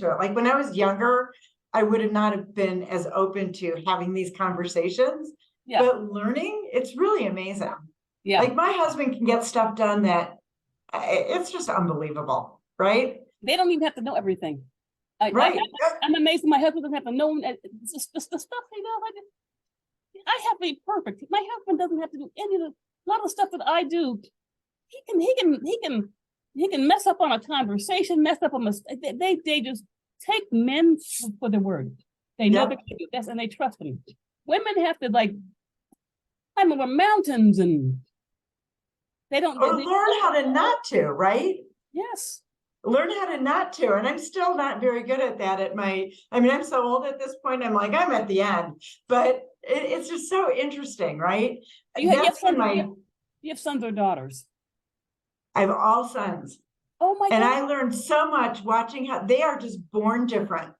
to it. Like when I was younger, I would have not have been as open to having these conversations. Yeah. But learning, it's really amazing. Yeah. Like my husband can get stuff done that it's just unbelievable, right? They don't even have to know everything. Right. I'm amazed my husband doesn't have to know the stuff he does. I have to be perfect. My husband doesn't have to do any of a lot of stuff that I do. He can mess up on a conversation, mess up on a they just take men for the word. They know they can do this and they trust them. Women have to like climb over mountains and they don't or learn how to not to, right? Yes. Learn how to not to. And I'm still not very good at that I'm so old at this point. I'm like, I'm at the end, but it's just so interesting, right? You have sons or daughters? I have all sons. Oh my God. And I learned so much watching how they are just born different.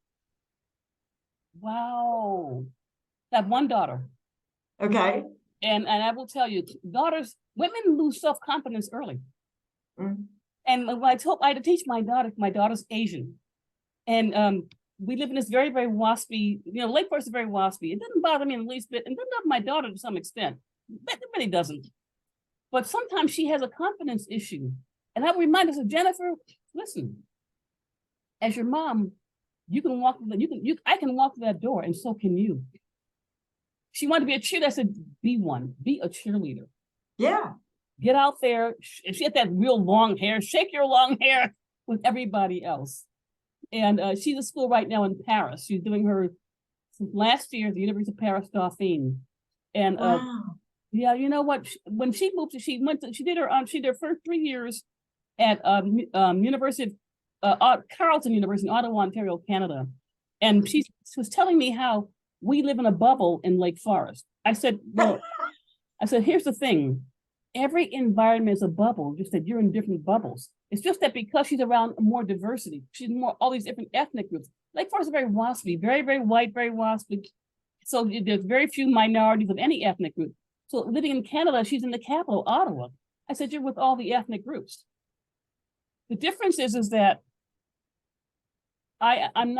Wow. I have one daughter. Okay. And I will tell you, women lose self-confidence early. Mm. And when I had to teach my daughter's Asian. And we live in this very, very waspy, Lake Forest is very waspy. It doesn't bother me in the least bit. And doesn't bother my daughter to some extent. But it really doesn't. But sometimes she has a confidence issue. And I remind her, Jennifer, listen, as your mom, you can walk, I can walk through that door and so can you. She wanted to be a cheerleader. I said, be one, be a cheerleader. Yeah. Get out there. If she had that real long hair, shake your long hair with everybody else. And she's at school right now in Paris. She's doing her last year at the University of Paris Dauphine. And wow. Yeah, you know what? When she moved, she did her first 3 years at University of Carleton University in Ottawa, Ontario, Canada. And she was telling me how we live in a bubble in Lake Forest. I said, well, here's the thing. Every environment is a bubble, just that you're in different bubbles. It's just that because she's around more diversity, she's more all these different ethnic groups. Lake Forest is very waspy, very, very white, very waspy. So there's very few minorities of any ethnic group. So living in Canada, she's in the capital, Ottawa. I said, you're with all the ethnic groups. The difference is that I'm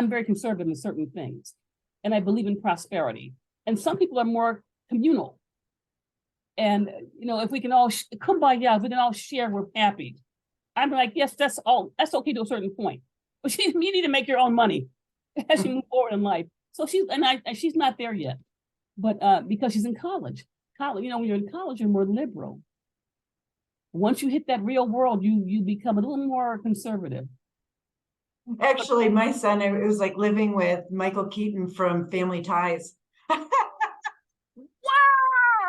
very conservative in certain things. And I believe in prosperity. And some people are more communal. And, if we can all kumbaya, if we can all share, we're happy. I'm like, yes, that's okay to a certain point. But you need to make your own money as you move forward in life. So she's not there yet. But because she's in college, when you're in college, you're more liberal. Once you hit that real world, you become a little more conservative. Actually, my son, it was like living with Michael Keaton from Family Ties.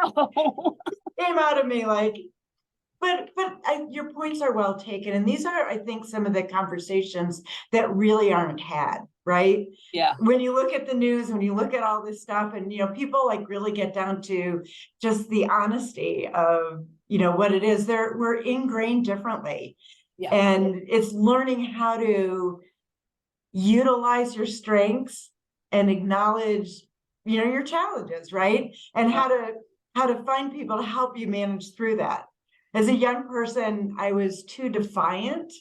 Wow! Came out of me like, but your points are well taken. And these are, I think, some of the conversations that really aren't had, right? Yeah. When you look at the news, when you look at all this stuff and, people like really get down to just the honesty of, what it is. We're ingrained differently. Yeah. And it's learning how to utilize your strengths and acknowledge, your challenges, right? And how to find people to help you manage through that. As a young person, I was too defiant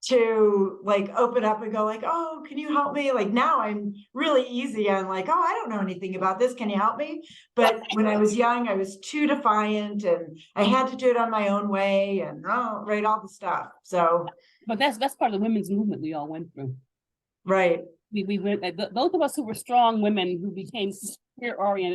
to like open up and go like, oh, can you help me? Like now I'm really easy. I'm like, oh, I don't know anything about this. Can you help me? But when I was young, I was too defiant and I had to do it on my own way and all the stuff. So, but that's part of the women's movement we all went through. Right. We went, those of us who were strong women who became career oriented